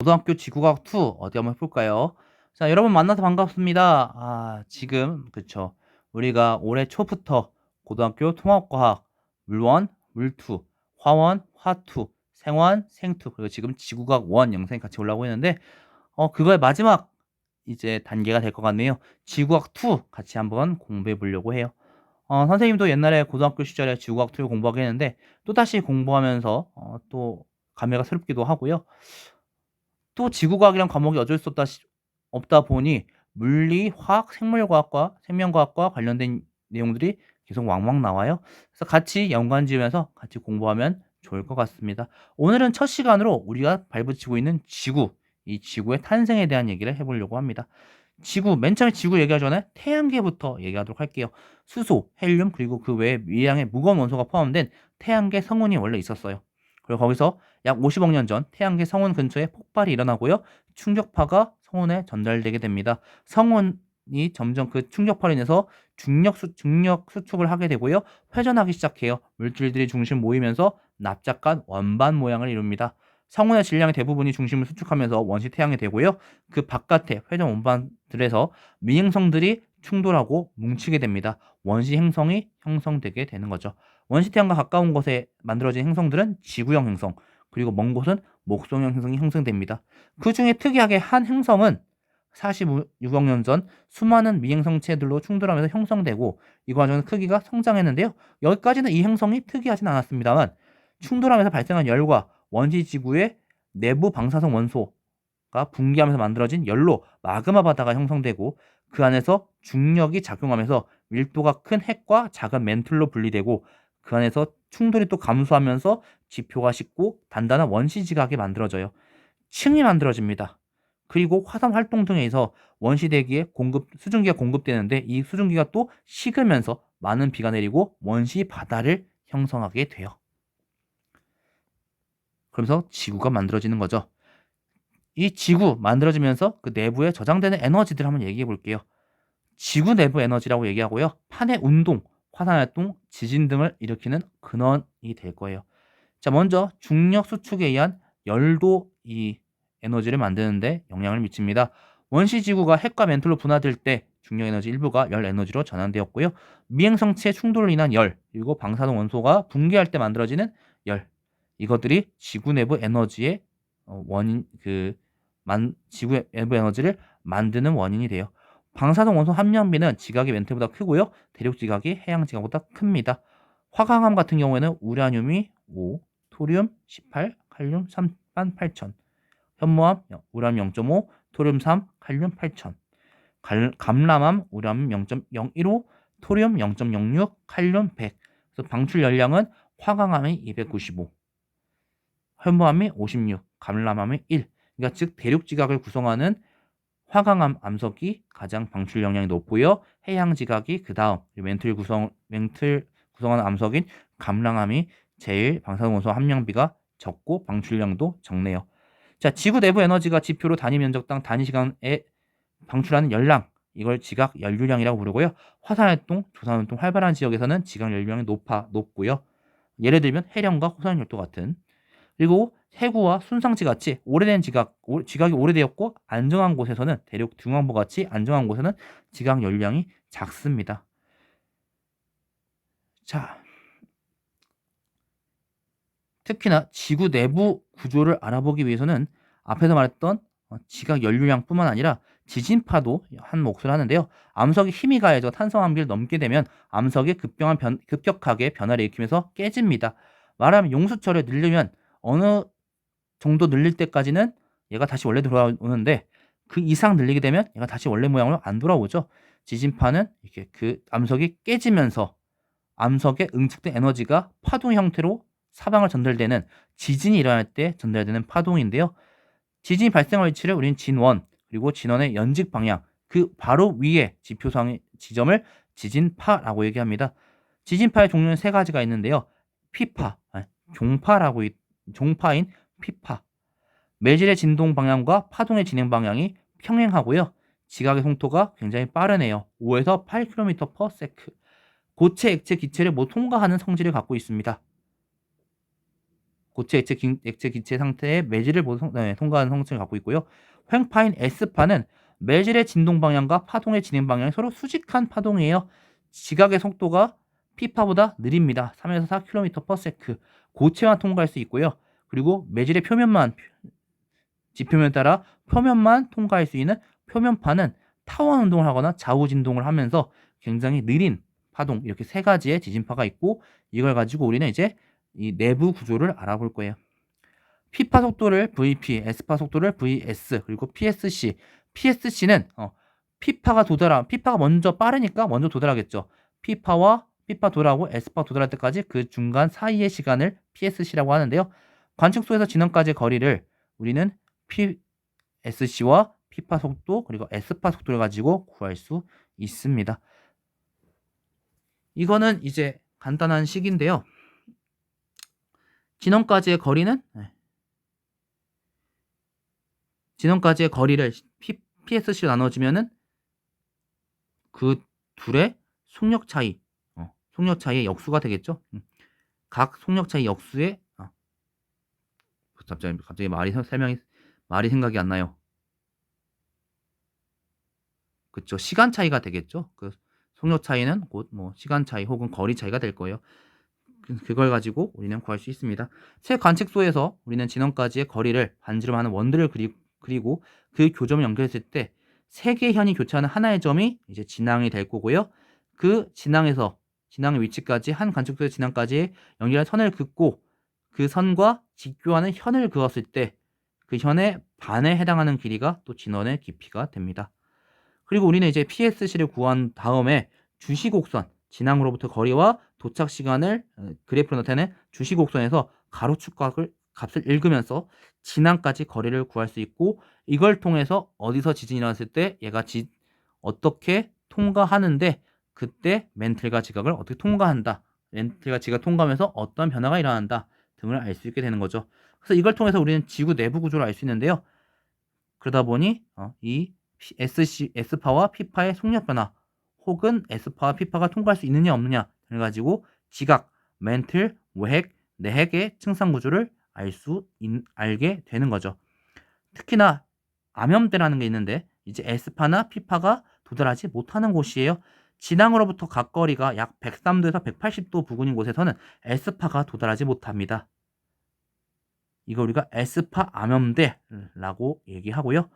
고등학교 지구과학 2 어디 한번 해볼까요? 자, 여러분 만나서 반갑습니다. 지금 그쵸. 우리가 올해 초부터 고등학교 통합과학 물원, 물투, 화원, 화투, 생원, 생투 그리고 지금 지구과학 1 영상이 같이 올라오고 있는데 그거의 마지막 이제 단계가 될 것 같네요. 지구과학 2 같이 한번 공부해 보려고 해요. 선생님도 옛날에 고등학교 시절에 지구과학 2 공부하긴 했는데 또다시 공부하면서 또 감회가 새롭기도 하고요. 또 지구과학이란 과목이 어쩔 수 없다 보니 물리, 화학, 생물과학과 생명과학과 관련된 내용들이 계속 왕왕 나와요. 그래서 같이 연관 지으면서 같이 공부하면 좋을 것 같습니다. 오늘은 첫 시간으로 우리가 발붙이고 있는 지구, 이 지구의 탄생에 대한 얘기를 해보려고 합니다. 지구, 맨 처음에 지구 얘기하기 전에 태양계부터 얘기하도록 할게요. 수소, 헬륨, 그리고 그 외에 미량의 무거운 원소가 포함된 태양계 성운이 원래 있었어요. 그리고 거기서 약 50억 년 전 태양계 성운 근처에 폭발이 일어나고요. 충격파가 성운에 전달되게 됩니다. 성운이 점점 그 충격파로 인해서 중력 수축을 하게 되고요. 회전하기 시작해요. 물질들이 중심 모이면서 납작한 원반 모양을 이룹니다. 성운의 질량의 대부분이 중심을 수축하면서 원시 태양이 되고요. 그 바깥에 회전 원반들에서 미행성들이 충돌하고 뭉치게 됩니다. 원시 행성이 형성되게 되는 거죠. 원시 태양과 가까운 곳에 만들어진 행성들은 지구형 행성, 그리고 먼 곳은 목성형 행성이 형성됩니다. 그 중에 특이하게 한 행성은 46억 년 전 수많은 미행성체들로 충돌하면서 형성되고 이 과정에서 크기가 성장했는데요. 여기까지는 이 행성이 특이하진 않았습니다만 충돌하면서 발생한 열과 원시 지구의 내부 방사성 원소가 분기하면서 만들어진 열로 마그마 바다가 형성되고 그 안에서 중력이 작용하면서 밀도가 큰 핵과 작은 맨틀로 분리되고 그 안에서 충돌이 또 감소하면서 지표가 쉽고 단단한 원시 지각이 만들어져요. 층이 만들어집니다. 그리고 화산 활동 등에 의해서 원시 대기에 수증기가 공급되는데 이 수증기가 또 식으면서 많은 비가 내리고 원시 바다를 형성하게 돼요. 그러면서 지구가 만들어지는 거죠. 이 지구 만들어지면서 그 내부에 저장되는 에너지들 한번 얘기해 볼게요. 지구 내부 에너지라고 얘기하고요. 판의 운동, 화산 활동, 지진 등을 일으키는 근원이 될 거예요. 자, 먼저 중력 수축에 의한 열도 이 에너지를 만드는데 영향을 미칩니다. 원시 지구가 핵과 멘틀로 분화될 때 중력 에너지 일부가 열 에너지로 전환되었고요. 미행성체 충돌로 인한 열, 그리고 방사능 원소가 붕괴할 때 만들어지는 열. 이것들이 지구 내부 에너지의 원인 지구 내부 에너지를 만드는 원인이 돼요. 방사능 원소 함량비는 지각이 멘틀보다 크고요. 대륙 지각이 해양 지각보다 큽니다. 화강암 같은 경우에는 우라늄이 5, 토륨 18, 칼륨 3만 8천, 현무암 우라늄 0.5, 토륨 3, 칼륨 8천, 감람암 우라늄 0.015, 토륨 0.06, 칼륨 100. 그래서 방출 열량은 화강암이 295, 현무암이 56, 감람암이 1. 그러니까 즉 대륙 지각을 구성하는 화강암 암석이 가장 방출 열량이 높고요. 해양 지각이 그 다음 멘틀 구성하는 암석인 감람암이 제일 방사능 원소 함량비가 적고 방출량도 적네요. 자, 지구 내부 에너지가 지표로 단위 면적당 단위 시간에 방출하는 열량, 이걸 지각 연류량이라고 부르고요. 화산활동, 조산활동 활발한 지역에서는 지각 연류량이 높고요. 예를 들면 해령과 호산열도 같은. 그리고 해구와 순상지 같이 오래된 지각이 오래되었고 안정한 곳에서는 대륙 중앙부 같이 안정한 곳에는 지각 연류량이 작습니다. 자, 특히나 지구 내부 구조를 알아보기 위해서는 앞에서 말했던 지각 연류량뿐만 아니라 지진파도 한 몫을 하는데요. 암석이 힘이 가해져 탄성암기를 넘게 되면 암석이 급격하게 변화를 일으키면서 깨집니다. 말하면 용수철을 늘리면 어느 정도 늘릴 때까지는 얘가 다시 원래 돌아오는데 그 이상 늘리게 되면 얘가 다시 원래 모양으로 안 돌아오죠. 지진파는 이렇게 그 암석이 깨지면서 암석에 응축된 에너지가 파동 형태로 사방을 전달되는 지진이 일어날 때 전달되는 파동인데요. 지진이 발생할 위치를 우리는 진원, 그리고 진원의 연직 방향, 그 바로 위에 지표상의 지점을 지진파라고 얘기합니다. 지진파의 종류는 세 가지가 있는데요. 피파, 종파인 피파. 매질의 진동 방향과 파동의 진행 방향이 평행하고요. 지각의 속도가 굉장히 빠르네요. 5에서 8km/s. 고체, 액체, 기체를 통과하는 성질을 갖고 있습니다. 고체, 액체, 기체 상태의 매질을 모두 통과하는 성질을 갖고 있고요. 횡파인 S파는 매질의 진동 방향과 파동의 진행 방향이 서로 수직한 파동이에요. 지각의 속도가 P파보다 느립니다. 3에서 4km/s. 고체만 통과할 수 있고요. 그리고 매질의 표면만, 지표면에 따라 표면만 통과할 수 있는 표면파는 타원 운동을 하거나 좌우 진동을 하면서 굉장히 느린 파동, 이렇게 세 가지의 지진파가 있고, 이걸 가지고 우리는 이제 이 내부 구조를 알아볼 거예요. P파 속도를 VP, S파 속도를 VS, 그리고 PSC. PSC는 P파가 먼저 빠르니까 먼저 도달하겠죠. P파 도달하고 S파 도달할 때까지 그 중간 사이의 시간을 PSC라고 하는데요. 관측소에서 진원까지의 거리를 우리는 PSC와 P파 속도 그리고 S파 속도를 가지고 구할 수 있습니다. 이거는 이제 간단한 식인데요. 진원까지의 거리는 진원까지의 거리를 PSC로 나눠주면은 그 둘의 속력 차이의 역수가 되겠죠. 각 속력 차이 역수의 갑자기 말이 생각이 안 나요. 그쵸. 시간 차이가 되겠죠. 그 속력 차이는 곧 뭐 시간 차이 혹은 거리 차이가 될 거예요. 그걸 가지고 우리는 구할 수 있습니다. 새 관측소에서 우리는 진원까지의 거리를 반지름 하는 원들을 그리고 그 교점을 연결했을 때 세 개의 현이 교차하는 하나의 점이 이제 진앙이 될 거고요. 그 진앙의 위치까지 한 관측소의 진앙까지 연결한 선을 긋고 그 선과 직교하는 현을 그었을 때 그 현의 반에 해당하는 길이가 또 진원의 깊이가 됩니다. 그리고 우리는 이제 PSC를 구한 다음에 주시곡선, 진앙으로부터 거리와 도착 시간을 그래프로 나타내는 주시곡선에서 가로축 값을 읽으면서 진앙까지 거리를 구할 수 있고, 이걸 통해서 어디서 지진이 일어났을 때 얘가 어떻게 통과하는데 그때 멘틀과 지각을 어떻게 통과한다, 멘틀과 지각 통과하면서 어떤 변화가 일어난다 등을 알 수 있게 되는 거죠. 그래서 이걸 통해서 우리는 지구 내부 구조를 알 수 있는데요. 그러다 보니 이 S파와 P파의 속력 변화 혹은 S파와 P파가 통과할 수 있느냐 없느냐 그래가지고 지각, 멘틀, 외핵, 내핵의 층상 구조를 알게 되는 거죠. 특히나 암염대라는 게 있는데 이제 S파나 P파가 도달하지 못하는 곳이에요. 진앙으로부터 각 거리가 약 103도에서 180도 부근인 곳에서는 S파가 도달하지 못합니다. 이거 우리가 S파 암염대라고 얘기하고요.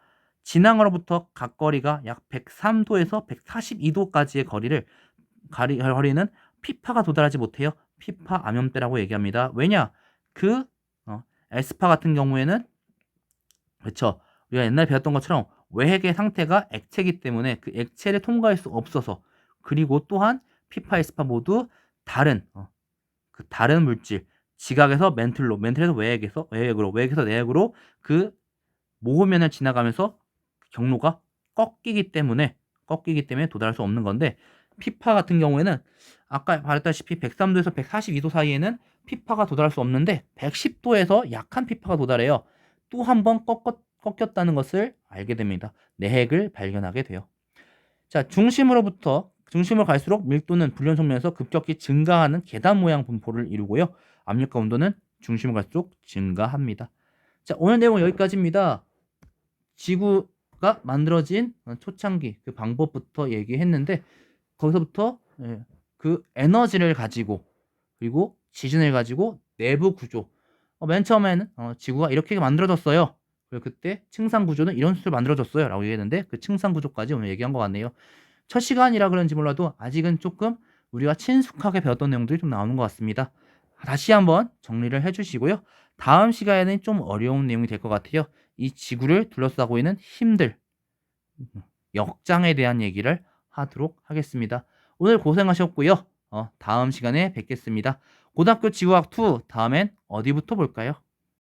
진앙으로부터 각 거리가 약 103도에서 142도까지의 거리는 P파가 도달하지 못해요. P파 암염대라고 얘기합니다. 왜냐? S파 같은 경우에는 그렇죠. 우리가 옛날에 배웠던 것처럼 외핵의 상태가 액체이기 때문에 그 액체를 통과할 수 없어서, 그리고 또한 P파, S파 모두 다른 물질, 지각에서 멘틀에서 외핵에서 내핵으로 그 모호면을 지나가면서 경로가 꺾이기 때문에 도달할 수 없는 건데, P파 같은 경우에는 아까 말했다시피 103도에서 142도 사이에는 P파가 도달할 수 없는데 110도에서 약한 P파가 도달해요. 또 한 번 꺾였다는 것을 알게 됩니다. 내핵을 발견하게 돼요. 자, 중심으로 갈수록 밀도는 불연속면에서 급격히 증가하는 계단 모양 분포를 이루고요. 압력과 온도는 중심으로 갈수록 증가합니다. 자, 오늘 내용 여기까지입니다. 지구가 만들어진 초창기 그 방법부터 얘기했는데, 거기서부터 그 에너지를 가지고 그리고 지진을 가지고 내부 구조, 맨 처음에는 지구가 이렇게 만들어졌어요. 그리고 그때 층상 구조는 이런 식으로 만들어졌어요 라고 얘기했는데, 그 층상 구조까지 오늘 얘기한 것 같네요. 첫 시간이라 그런지 몰라도 아직은 조금 우리가 친숙하게 배웠던 내용들이 좀 나오는 것 같습니다. 다시 한번 정리를 해주시고요. 다음 시간에는 좀 어려운 내용이 될 것 같아요. 이 지구를 둘러싸고 있는 힘들, 역장에 대한 얘기를 하도록 하겠습니다. 오늘 고생하셨고요. 다음 시간에 뵙겠습니다. 고등학교 지구학 2 다음엔 어디부터 볼까요?